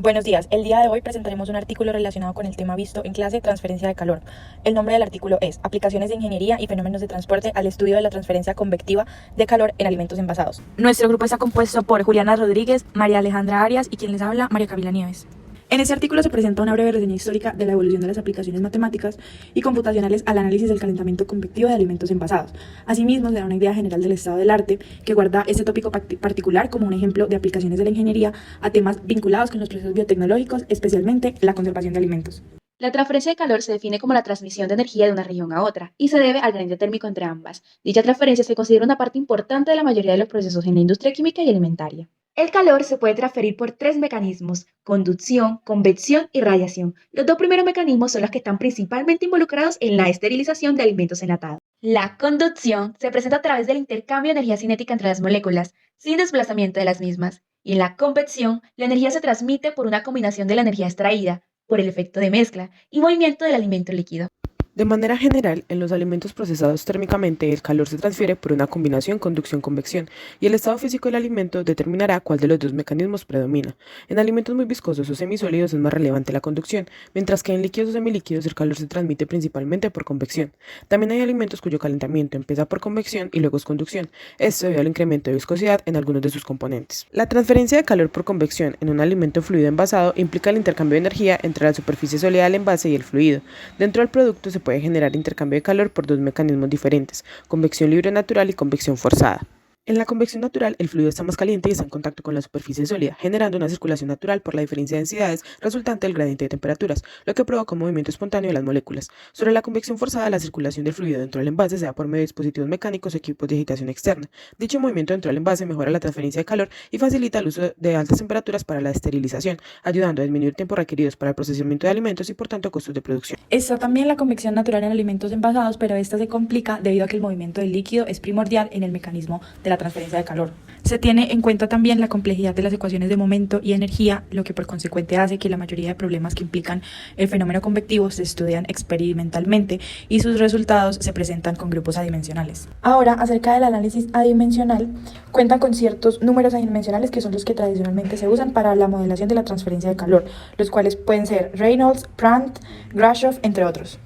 Buenos días, el día de hoy presentaremos un artículo relacionado con el tema visto en clase transferencia de calor. El nombre del artículo es Aplicaciones de Ingeniería y Fenómenos de Transporte al estudio de la transferencia convectiva de calor en alimentos envasados. Nuestro grupo está compuesto por Juliana Rodríguez, María Alejandra Arias y quien les habla, María Camila Nieves. En este artículo se presenta una breve reseña histórica de la evolución de las aplicaciones matemáticas y computacionales al análisis del calentamiento convectivo de alimentos envasados. Asimismo, se da una idea general del estado del arte que guarda este tópico particular como un ejemplo de aplicaciones de la ingeniería a temas vinculados con los procesos biotecnológicos, especialmente la conservación de alimentos. La transferencia de calor se define como la transmisión de energía de una región a otra y se debe al gradiente térmico entre ambas. Dicha transferencia se considera una parte importante de la mayoría de los procesos en la industria química y alimentaria. El calor se puede transferir por tres mecanismos: conducción, convección y radiación. Los dos primeros mecanismos son los que están principalmente involucrados en la esterilización de alimentos enlatados. La conducción se presenta a través del intercambio de energía cinética entre las moléculas, sin desplazamiento de las mismas. Y en la convección, la energía se transmite por una combinación de la energía extraída, por el efecto de mezcla y movimiento del alimento líquido. De manera general, en los alimentos procesados térmicamente, el calor se transfiere por una combinación conducción-convección, y el estado físico del alimento determinará cuál de los dos mecanismos predomina. En alimentos muy viscosos o semisólidos es más relevante la conducción, mientras que en líquidos o semilíquidos el calor se transmite principalmente por convección. También hay alimentos cuyo calentamiento empieza por convección y luego es conducción, esto debido al incremento de viscosidad en algunos de sus componentes. La transferencia de calor por convección en un alimento fluido envasado implica el intercambio de energía entre la superficie sólida del envase y el fluido. Dentro del producto se puede generar intercambio de calor por dos mecanismos diferentes: convección libre natural y convección forzada. En la convección natural, el fluido está más caliente y está en contacto con la superficie sólida, generando una circulación natural por la diferencia de densidades resultante del gradiente de temperaturas, lo que provoca un movimiento espontáneo de las moléculas. Sobre la convección forzada, la circulación del fluido dentro del envase se da por medio de dispositivos mecánicos o equipos de agitación externa. Dicho movimiento dentro del envase mejora la transferencia de calor y facilita el uso de altas temperaturas para la esterilización, ayudando a disminuir tiempos requeridos para el procesamiento de alimentos y por tanto costos de producción. Está también la convección natural en alimentos envasados, pero esta se complica debido a que el movimiento del líquido es primordial en el mecanismo de la transferencia de calor. Se tiene en cuenta también la complejidad de las ecuaciones de momento y energía, lo que por consecuente hace que la mayoría de problemas que implican el fenómeno convectivo se estudian experimentalmente y sus resultados se presentan con grupos adimensionales. Ahora, acerca del análisis adimensional, cuentan con ciertos números adimensionales que son los que tradicionalmente se usan para la modelación de la transferencia de calor, los cuales pueden ser Reynolds, Prandtl, Grashof, entre otros.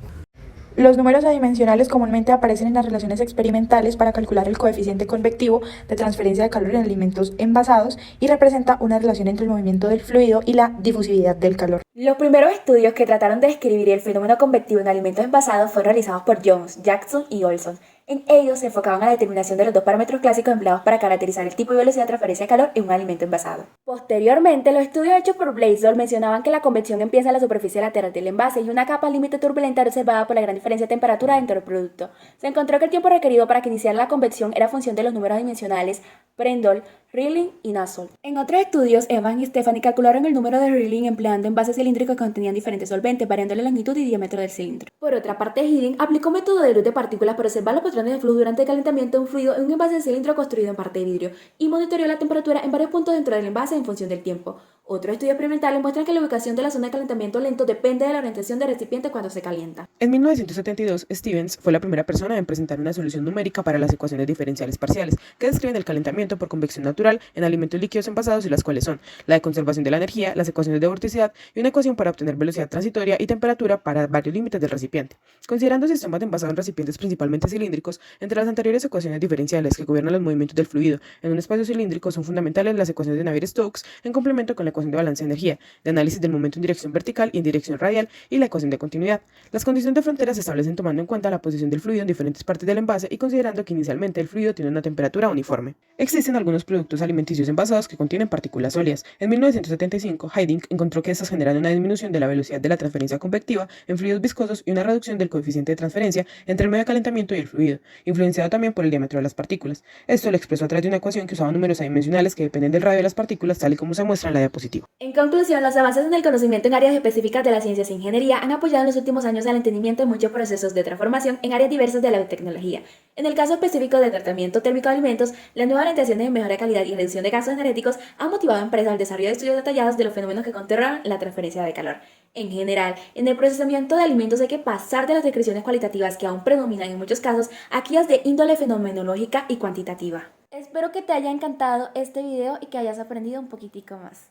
Los números adimensionales comúnmente aparecen en las relaciones experimentales para calcular el coeficiente convectivo de transferencia de calor en alimentos envasados y representa una relación entre el movimiento del fluido y la difusividad del calor. Los primeros estudios que trataron de describir el fenómeno convectivo en alimentos envasados fueron realizados por Jones, Jackson y Olson. En ellos se enfocaban a la determinación de los dos parámetros clásicos empleados para caracterizar el tipo y velocidad de transferencia de calor en un alimento envasado. Posteriormente, los estudios hechos por Blaisdell mencionaban que la convección empieza en la superficie lateral del envase y una capa límite turbulenta era observada por la gran diferencia de temperatura dentro del producto. Se encontró que el tiempo requerido para que iniciara la convección era función de los números dimensionales Prandtl, Rilling y Nusselt. En otros estudios, Evans y Stephanie calcularon el número de Rilling empleando envases cilíndricos que contenían diferentes solventes, variando la longitud y diámetro del cilindro. Por otra parte, Hiding aplicó un método de luz de partículas para observar los patrones de flujo durante el calentamiento de un fluido en un envase de cilindro construido en parte de vidrio y monitoreó la temperatura en varios puntos dentro del envase en función del tiempo. Otros estudios experimentales muestran que la ubicación de la zona de calentamiento lento depende de la orientación del recipiente cuando se calienta. En 1972, Stevens fue la primera persona en presentar una solución numérica para las ecuaciones diferenciales parciales, que describen el calentamiento por convección natural en alimentos líquidos envasados, y las cuales son la de conservación de la energía, las ecuaciones de vorticidad y una ecuación para obtener velocidad transitoria y temperatura para varios límites del recipiente. Considerando sistemas de envasado en recipientes principalmente cilíndricos, entre las anteriores ecuaciones diferenciales que gobiernan los movimientos del fluido en un espacio cilíndrico son fundamentales las ecuaciones de Navier-Stokes en complemento con la ecuación de balance de energía, de análisis del momento en dirección vertical y en dirección radial y la ecuación de continuidad. Las condiciones de frontera se establecen tomando en cuenta la posición del fluido en diferentes partes del envase y considerando que inicialmente el fluido tiene una temperatura uniforme. Existen algunos productos alimenticios envasados que contienen partículas sólidas. En 1975, Hiding encontró que estas generan una disminución de la velocidad de la transferencia convectiva en fluidos viscosos y una reducción del coeficiente de transferencia entre el medio de calentamiento y el fluido, influenciado también por el diámetro de las partículas. Esto lo expresó a través de una ecuación que usaba números adimensionales que dependen del radio de las partículas, tal y como se muestra en la diapositiva. En conclusión, los avances en el conocimiento en áreas específicas de las ciencias e ingeniería han apoyado en los últimos años el entendimiento de muchos procesos de transformación en áreas diversas de la biotecnología. En el caso específico del tratamiento térmico de alimentos, las nuevas orientaciones en mejora de calidad y reducción de gases energéticos han motivado a empresas al desarrollo de estudios detallados de los fenómenos que controlan la transferencia de calor. En general, en el procesamiento de alimentos hay que pasar de las descripciones cualitativas que aún predominan en muchos casos a aquellas de índole fenomenológica y cuantitativa. Espero que te haya encantado este video y que hayas aprendido un poquitico más.